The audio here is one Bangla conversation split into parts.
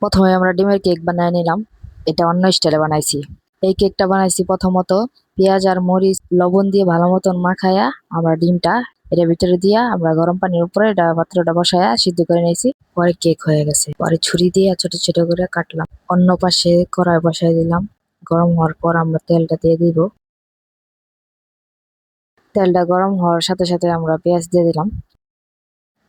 প্রথমে আমরা ডিমের কেক বানিয়ে নিলাম। এটা অন্য স্টাইলে বানাইছি। এই কেকটা বানাইছি প্রথমত পেঁয়াজ আর মরিচ লবণ দিয়ে ভালো মতন মাখায়া আমরা ডিমটা এটার ভিতরে দিয়া আমরা গরম পানির উপরে এটা পাত্রটা বসায়া সিদ্ধ করে নিয়েছি। পরে কেক হয়ে গেছে। পরে ছুরি দিয়ে ছোট ছোট করে কাটলাম। অন্য পাশে কড়াই বসাই দিলাম। গরম হওয়ার পর আমরা তেলটা দিয়ে দিব। তেলটা গরম হওয়ার সাথে সাথে আমরা পেঁয়াজ দিয়ে দিলাম।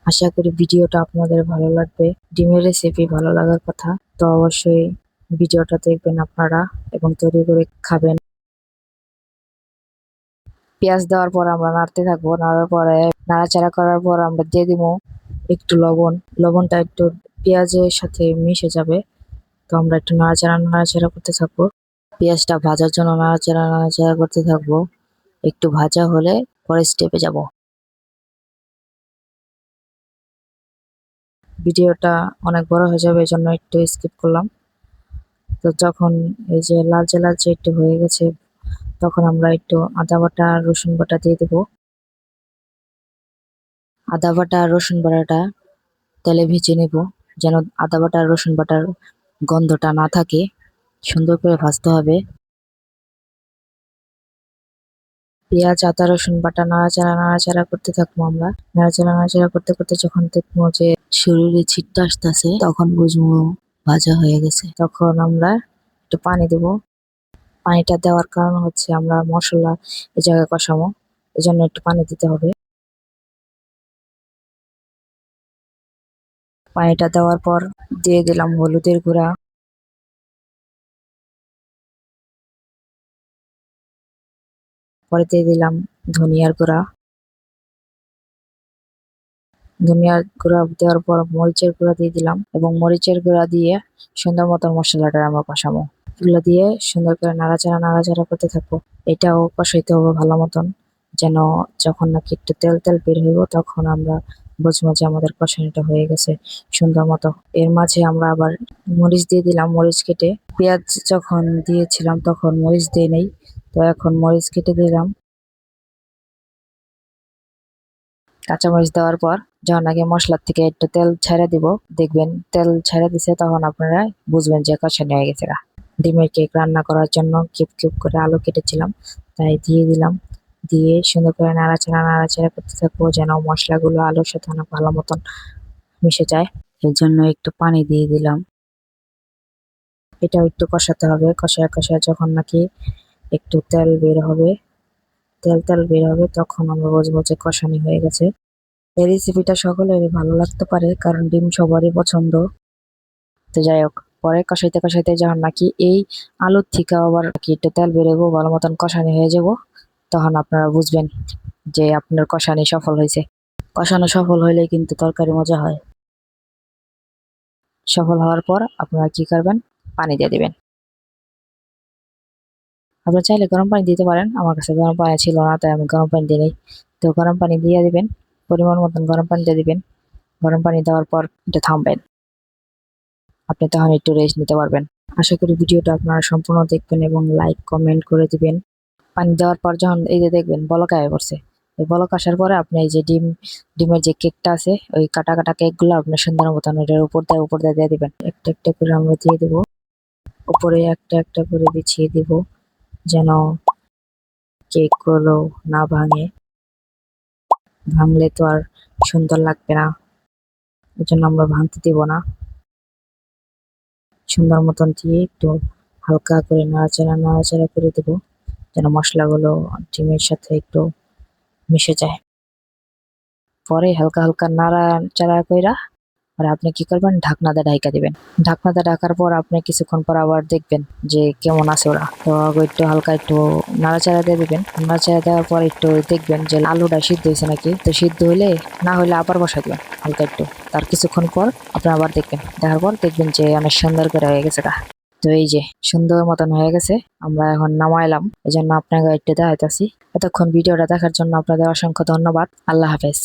আশা করি ভিডিওটা আপনাদের ভালো লাগবে। ডিমের রেসিপি ভালো লাগার কথা, তো অবশ্যই ভিডিওটা দেখবেন আপনারা এবং তৈরি করে খাবেন। পেঁয়াজ দেওয়ার পর আমরা নাড়তে থাকবো। নাড়ার পরে নাড়াচাড়া করার পর আমরা দিয়ে দিব একটু লবণ। লবণটা একটু পেঁয়াজের সাথে মিশে যাবে, তো আমরা একটু নাড়াচাড়া নাড়াচাড়া করতে থাকবো। পেঁয়াজটা ভাজার জন্য নাড়াচাড়া নাড়াচাড়া করতে থাকবো। একটু ভাজা হলে পরে স্টেপে যাব। ভিডিওটা অনেক বড় হয়ে যাবে, এই জন্য একটু স্কিপ করলাম। তো যখন এই যে লালচে লালচে একটু হয়ে গেছে, তখন আমরা একটু আদা বাটা আর রসুন বাটা দিয়ে দেবো। আদা বাটা আর রসুন বাটাটা তেলে ভেজে নেব, যেন আদা বাটা আর রসুন বাটার গন্ধটা না থাকে। সুন্দর করে ভাজতে হবে। পেঁয়াজ আদা রসুন বাটা নাড়াচাড়া নাড়াচাড়া করতে থাকবো আমরা। নাড়াচাড়া নাড়াচাড়া করতে করতে যখন দেখবো যে শরীরে ছিটটা আসতেছে, তখন বুঝবো ভাজা হয়ে গেছে। তখন আমরা একটু পানি দেব। পানিটা দেওয়ার কারণ হচ্ছে আমরা মশলা এই জায়গায় কষাবো, এই জন্য একটু পানি দিতে হবে। পানিটা দেওয়ার পর দিয়ে দিলাম হলুদের গুঁড়া। পরে দিয়ে দিলাম ধনিয়ার গুঁড়া। ধনিয়ার গুঁড়া দেওয়ার পর মরিচের গুঁড়া দিয়ে দিলাম এবং মরিচের গুঁড়া দিয়ে সুন্দর মতন মশলাটা আমরা কষাবো। এগুলো দিয়ে সুন্দর করে নাড়াচাড়া নাড়াচাড়া করতে থাকবো। এটাও কষাইতে হবে ভালো মতন, যেন যখন নাকি একটু তেল তেল বের হইব তখন আমরা বুঝবো যে আমাদের কষানিটা হয়ে গেছে সুন্দর মতো। এর মাঝে আমরা আবার মরিচ দিয়ে দিলাম, মরিচ কেটে। পেঁয়াজ যখন দিয়েছিলাম তখন মরিচ দিয়ে নেই, তো এখন মরিচ কেটে দিলাম। কাঁচামরিচ দেওয়ার পর যখন আগে মশলার থেকে একটু তেল ছাড়া দিব, দেখবেন তেল ছাড়া দিছে, তখন আপনারা বুঝবেন যে কষানো হয়ে গেছে। ডিমের কেক রান্না করার জন্য কিউব কিউব করে আলু কেটেছিলাম, তাই দিয়ে দিলাম। দিয়ে সুন্দর করে নাড়াচাড়া নাড়াচাড়া করতে থাকবো, যেন মশলাগুলো আলুর সাথে অনেক ভালো মতন মিশে যায়। এর জন্য একটু পানি দিয়ে দিলাম। এটাও একটু কষাতে হবে। কষায় কষায় যখন নাকি একটু তেল বের হবে, তেল তেল বের হবে, তখন আমরা বুঝবো যে কষানি হয়ে গেছে। এই রেসিপিটা সকলেরই ভালো লাগতে পারে, কারণ ডিম সবারই পছন্দ। তো যাই হোক, পরে কষাইতে কষাইতে যখন নাকি এই আলুর থেকে আবার কি একটু তেল বেরোবো, ভালো মতন কষানি হয়ে যাব, তখন আপনারা বুঝবেন যে আপনার কষানি সফল হয়েছে। কষানো সফল হইলে কিন্তু তরকারি মজা হয়। সফল হওয়ার পর আপনারা কি করবেন, পানি দিয়ে দিবেন। আপনারা চাইলে গরম পানি দিতে পারেন, আমার কাছে গরম পানি ছিল না তাই আমি গরম পানি দিই নাই। তো গরম পানি দিয়ে দিবেন, পরিমাণ মতন গরম পানি দিয়ে দিবেন। গরম পানি দেওয়ার পর এটা থামবেন, আপনি তখন একটু রেস্ট নিতে পারবেন। আশা করি ভিডিওটা আপনারা সম্পূর্ণ দেখবেন এবং লাইক কমেন্ট করে দিবেন। পানি দেওয়ার পর যখন এই যে দেখবেন বলক আয়া পড়ছে, এই বলক আসার পরে আপনি এই যে ডিমের যে কেকটা আছে, ওই কাটা কাটা কেকগুলো আপনি সুন্দর মতন এটার উপর দিয়ে দিবেন। একটা একটা করে আমরা দিয়ে দেব, উপরে একটা একটা করে বিছিয়ে দিব, যেন কেকগুলো না ভাঙে। ভাঙলে তো আর সুন্দর লাগবে না, এই জন্য আমরা ভাঙতে দিব না। সুন্দর মতন দিয়ে একটু হালকা করে নাড়াচাড়া নাড়াচাড়া করে দেবো, যেন মশলাগুলো ডিমের সাথে একটু মিশে যায়। পরে হালকা হালকা নাড়াচাড়া কইরা আর আপনি কি করবেন, ঢাকনা দিয়ে ঢাইকা দিবেন। ঢাকনা দিয়ে ঢাকার পর আপনি কিছুক্ষণ পর আবার দেখবেন যে কেমন আছে ওরা। তো আগে একটু হালকা একটু নাড়াচাড়া দিয়ে দিবেন। নাড়াচাড়া দেওয়ার পর একটু দেখবেন যে আলুটা সিদ্ধ হয়েছে নাকি। তো সিদ্ধ হলে না হলে আবার বসাই দিবেন হালকা একটু। তার কিছুক্ষণ পর আপনি আবার দেখবেন, দেখার পর দেখবেন যে অনেক সুন্দর করে হয়ে গেছে গা। তো এই যে সুন্দর মতন হয়ে গেছে, আমরা এখন নামাইলাম, এই জন্য আপনাকে একটু দেখাইতেছি। এতক্ষণ ভিডিওটা দেখার জন্য আপনাদের অসংখ্য ধন্যবাদ। আল্লাহ হাফেজ।